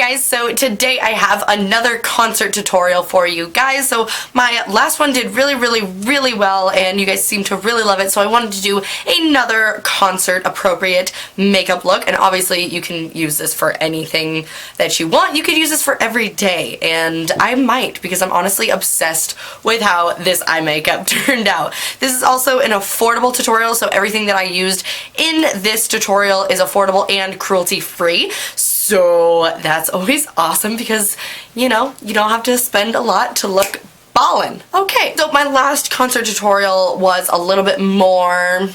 guys, so today I have another concert tutorial for you guys. So my last one did really well and you guys seem to really love it, so I wanted to do another concert appropriate makeup look. And obviously you can use this for anything that you want. You could use this for every day, and I might, because I'm honestly obsessed with how this eye makeup turned out. This is also an affordable tutorial, so everything that I used in this tutorial is affordable and cruelty free. So that's always awesome because, you know, you don't have to spend a lot to look ballin'. Okay, so my last concert tutorial was a little bit more,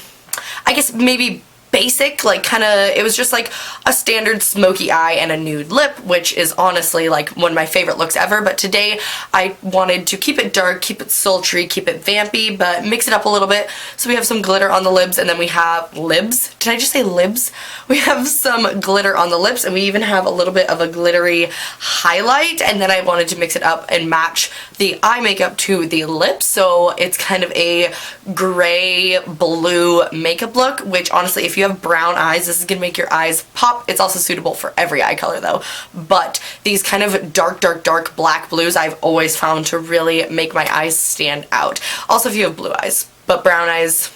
I guess maybe basic, like it was just like a standard smoky eye and a nude lip, which is honestly like one of my favorite looks ever. But today I wanted to keep it dark, keep it sultry, keep it vampy, but mix it up a little bit. So we have some glitter on the lips, and then we have libs. Did I just say libs? We have some glitter on the lips, and we even have a little bit of a glittery highlight, and then I wanted to mix it up and match the eye makeup to the lips, so it's kind of a gray blue makeup look, which honestly, if you have brown eyes, this is gonna make your eyes pop. It's also suitable for every eye color though, but these kind of dark black blues I've always found to really make my eyes stand out. Also, if you have blue eyes, but brown eyes,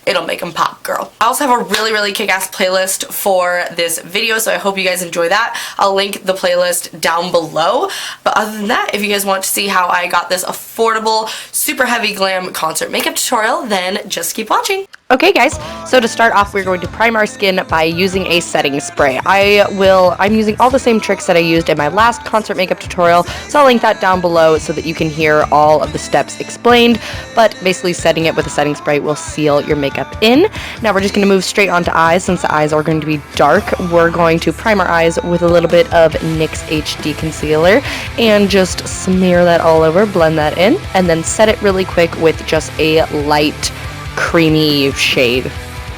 it'll make them pop, girl. I also have a really kick-ass playlist for this video, so I hope you guys enjoy that. I'll link the playlist down below. But other than that, if you guys want to see how I got this affordable, super heavy glam concert makeup tutorial, then just keep watching. Okay guys, so to start off, we're going to prime our skin by using a setting spray. I'm using all the same tricks that I used in my last concert makeup tutorial, so I'll link that down below so that you can hear all of the steps explained, but basically setting it with a setting spray will seal your makeup in. Now we're just going to move straight onto eyes. Since the eyes are going to be dark, we're going to prime our eyes with a little bit of NYX HD concealer and just smear that all over, blend that in, and then set it really quick with just a light creamy shade,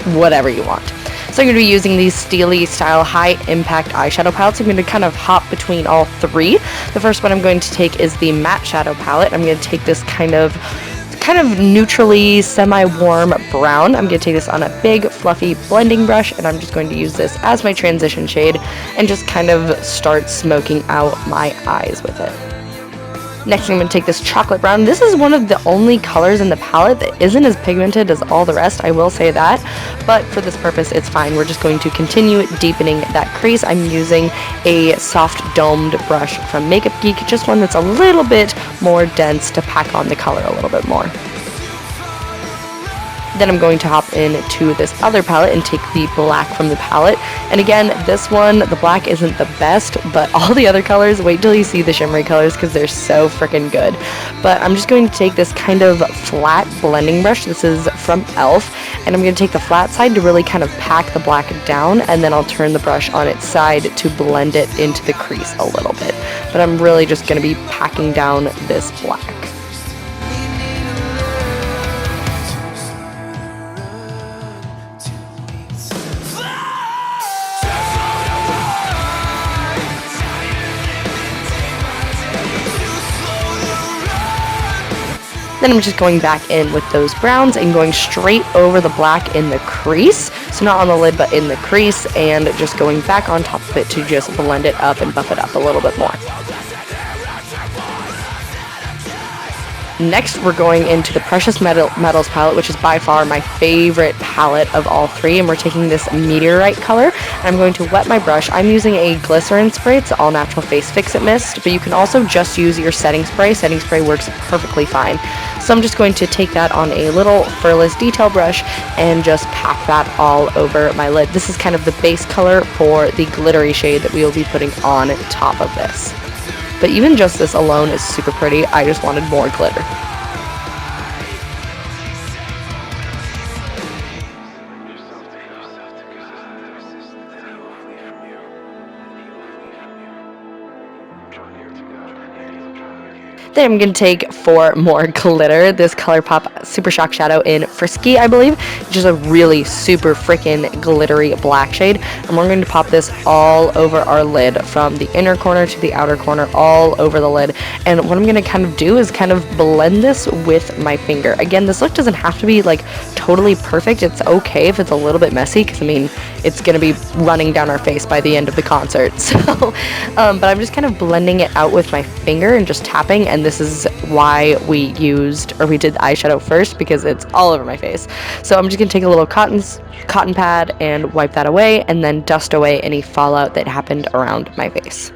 whatever you want. So I'm going to be using these Steely style high impact eyeshadow palettes. I'm going to kind of hop between all three. The first one I'm going to take is the matte shadow palette. I'm going to take this kind of neutrally semi-warm brown. I'm going to take this on a big fluffy blending brush, and I'm just going to use this as my transition shade and just kind of start smoking out my eyes with it. Next, I'm going to take this chocolate brown. This is one of the only colors in the palette that isn't as pigmented as all the rest, I will say that, but for this purpose it's fine. We're just going to continue deepening that crease. I'm using a soft domed brush from Makeup Geek, just one that's a little bit more dense to pack on the color a little bit more. Then I'm going to hop into this other palette and take the black from the palette. And again, this one, the black isn't the best, but all the other colors, wait till you see the shimmery colors because they're so freaking good. But I'm just going to take this kind of flat blending brush. This is from e.l.f. And I'm going to take the flat side to really kind of pack the black down, and then I'll turn the brush on its side to blend it into the crease a little bit. But I'm really just going to be packing down this black. Then I'm just going back in with those browns and going straight over the black in the crease. So not on the lid, but in the crease, and just going back on top of it to just blend it up and buff it up a little bit more. Next, we're going into the Precious Metals palette, which is by far my favorite palette of all three, and we're taking this meteorite color. And I'm going to wet my brush. I'm using a glycerin spray. It's All Natural Face Fix-It Mist, but you can also just use your setting spray. Setting spray works perfectly fine. So I'm just going to take that on a little furless detail brush and just pack that all over my lid. This is kind of the base color for the glittery shade that we will be putting on top of this. But even just this alone is super pretty. I just wanted more glitter. Then I'm going to take 4 more glitter, this Colourpop Super Shock Shadow in Friskie, I believe, which is a really super freaking glittery black shade. And we're going to pop this all over our lid, from the inner corner to the outer corner, all over the lid. And what I'm going to kind of do is kind of blend this with my finger. Again, this look doesn't have to be like totally perfect. It's okay if it's a little bit messy, because I mean, it's going to be running down our face by the end of the concert. So, but I'm just kind of blending it out with my finger and just tapping, and this is why we did the eyeshadow first, because it's all over my face. So I'm just going to take a little cotton pad and wipe that away, and then dust away any fallout that happened around my face.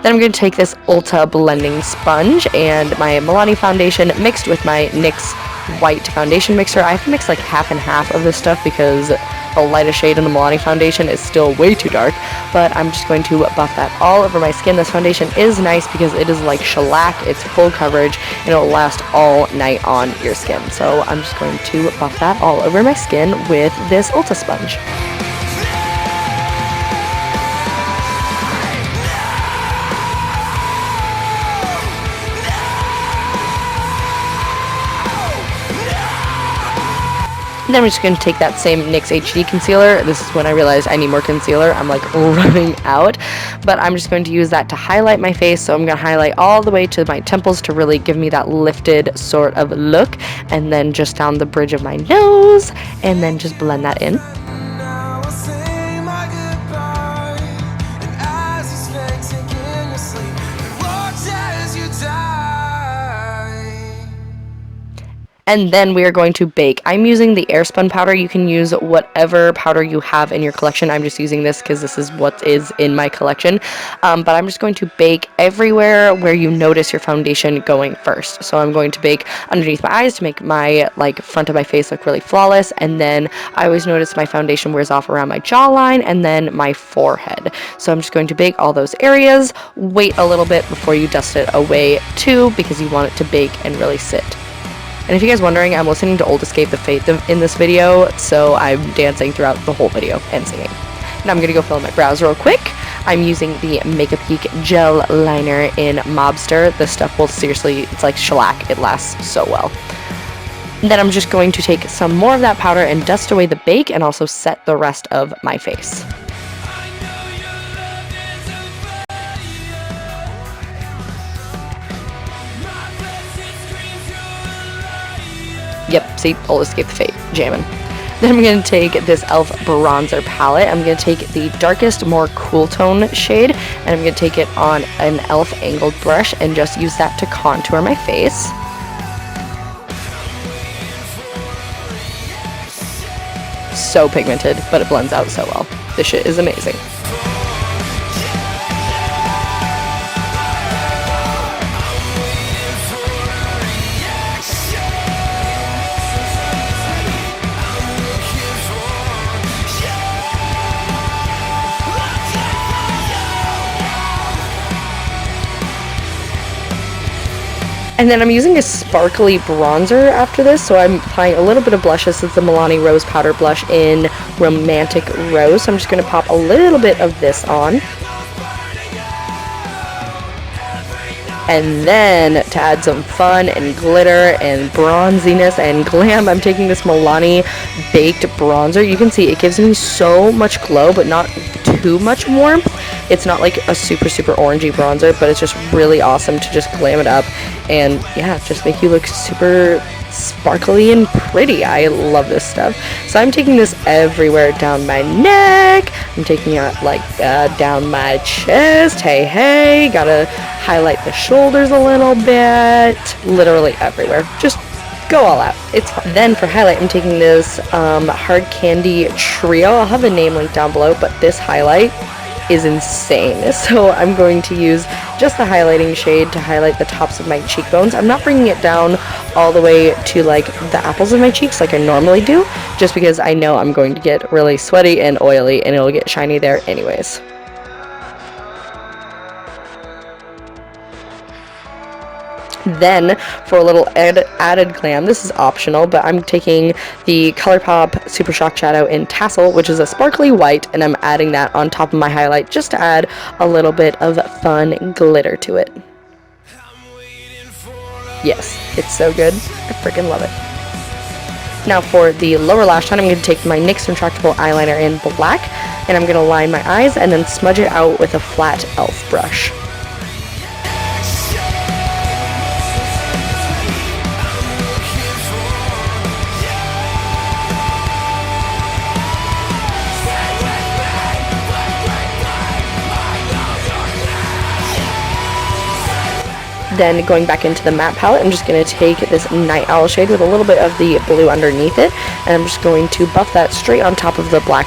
Then I'm going to take this Ulta blending sponge and my Milani foundation mixed with my NYX White foundation mixer. I have to mix like half and half of this stuff because the lightest shade in the Milani foundation is still way too dark, but I'm just going to buff that all over my skin. This foundation is nice because it is like shellac, it's full coverage, and it'll last all night on your skin. So I'm just going to buff that all over my skin with this Ulta sponge. And then I'm just going to take that same NYX HD concealer. This is when I realized I need more concealer. I'm like running out. But I'm just going to use that to highlight my face. So I'm going to highlight all the way to my temples to really give me that lifted sort of look. And then just down the bridge of my nose. And then just blend that in. And then we are going to bake. I'm using the Airspun powder. You can use whatever powder you have in your collection. I'm just using this because this is what is in my collection. But I'm just going to bake everywhere where you notice your foundation going first. So I'm going to bake underneath my eyes to make my front of my face look really flawless. And then I always notice my foundation wears off around my jawline and then my forehead. So I'm just going to bake all those areas. Wait a little bit before you dust it away too, because you want it to bake and really sit. And if you guys are wondering, I'm listening to Old Escape the Faith in this video, so I'm dancing throughout the whole video and singing. Now I'm going to go fill in my brows real quick. I'm using the Makeup Geek gel liner in Mobster. This stuff will seriously, it's like shellac, it lasts so well. And then I'm just going to take some more of that powder and dust away the bake and also set the rest of my face. Yep, see, Old Escape the Fate, jamming. Then I'm going to take this e.l.f. bronzer palette. I'm going to take the darkest, more cool tone shade, and I'm going to take it on an e.l.f. angled brush and just use that to contour my face. So pigmented, but it blends out so well. This shit is amazing. And then I'm using a sparkly bronzer after this, so I'm applying a little bit of blush. This is the Milani Rose Powder Blush in Romantic Rose. So I'm just going to pop a little bit of this on. And then to add some fun and glitter and bronziness and glam, I'm taking this Milani Baked bronzer. You can see it gives me so much glow, but not too much warmth. It's not like a super orangey bronzer, but it's just really awesome to just glam it up and yeah, just make you look super sparkly and pretty. I love this stuff. So I'm taking this everywhere down my neck. I'm taking it down my chest. Hey, gotta highlight the shoulders a little bit. Literally everywhere. Just go all out. It's fun. Then for highlight, I'm taking this Hard Candy Trio. I'll have the name linked down below, but this highlight is insane. So I'm going to use just the highlighting shade to highlight the tops of my cheekbones. I'm not bringing it down all the way to like the apples of my cheeks like I normally do, just because I know I'm going to get really sweaty and oily and it'll get shiny there anyways. Then, for a little added glam, this is optional, but I'm taking the Colourpop Super Shock Shadow in Tassel, which is a sparkly white, and I'm adding that on top of my highlight just to add a little bit of fun glitter to it. Yes, it's so good. I freaking love it. Now for the lower lash line, I'm going to take my NYX retractable eyeliner in black, and I'm going to line my eyes and then smudge it out with a flat e.l.f. brush. Then going back into the matte palette, I'm just going to take this Night Owl shade with a little bit of the blue underneath it, and I'm just going to buff that straight on top of the black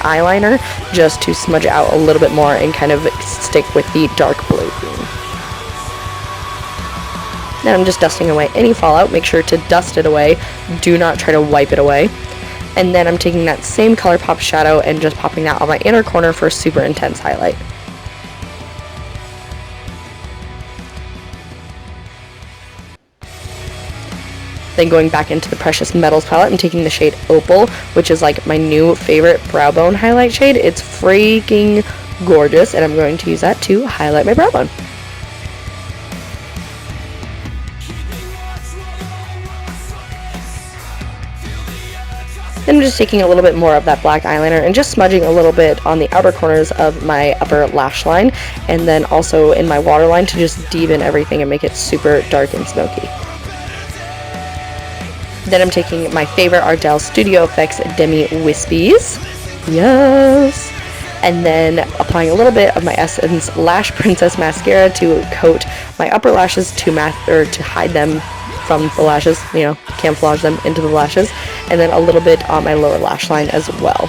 eyeliner just to smudge it out a little bit more and kind of stick with the dark blue theme. Then I'm just dusting away any fallout. Make sure to dust it away. Do not try to wipe it away. And then I'm taking that same Colourpop shadow and just popping that on my inner corner for a super intense highlight. Then going back into the Precious Metals palette, I'm taking the shade Opal, which is like my new favorite brow bone highlight shade. It's freaking gorgeous, and I'm going to use that to highlight my brow bone. Then I'm just taking a little bit more of that black eyeliner and just smudging a little bit on the outer corners of my upper lash line, and then also in my waterline to just deepen everything and make it super dark and smoky. Then I'm taking my favorite Ardell Studio Effects Demi Wispies. Yes! And then applying a little bit of my Essence Lash Princess Mascara to coat my upper lashes to hide them from the lashes, you know, camouflage them into the lashes. And then a little bit on my lower lash line as well.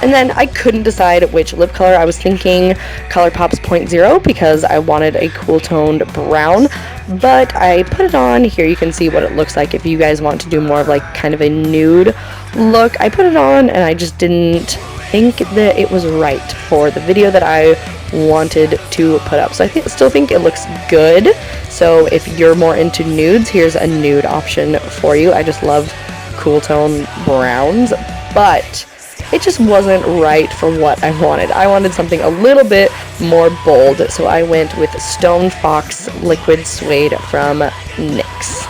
And then I couldn't decide which lip color. I was thinking Colourpop's 0.0 because I wanted a cool toned brown, but I put it on. Here you can see what it looks like if you guys want to do more of like kind of a nude look. I put it on and I just didn't think that it was right for the video that I wanted to put up. So I still think it looks good. So if you're more into nudes, here's a nude option for you. I just love cool tone browns, but it just wasn't right for what I wanted. I wanted something a little bit more bold, so I went with Stone Fox Liquid Suede from NYX.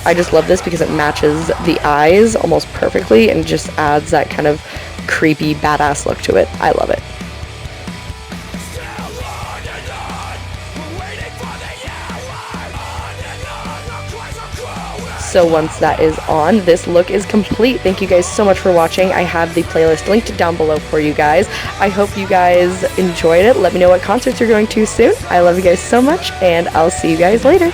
I just love this because it matches the eyes almost perfectly and just adds that kind of creepy, badass look to it. I love it. So once that is on, this look is complete. Thank you guys so much for watching. I have the playlist linked down below for you guys. I hope you guys enjoyed it. Let me know what concerts you're going to soon. I love you guys so much, and I'll see you guys later.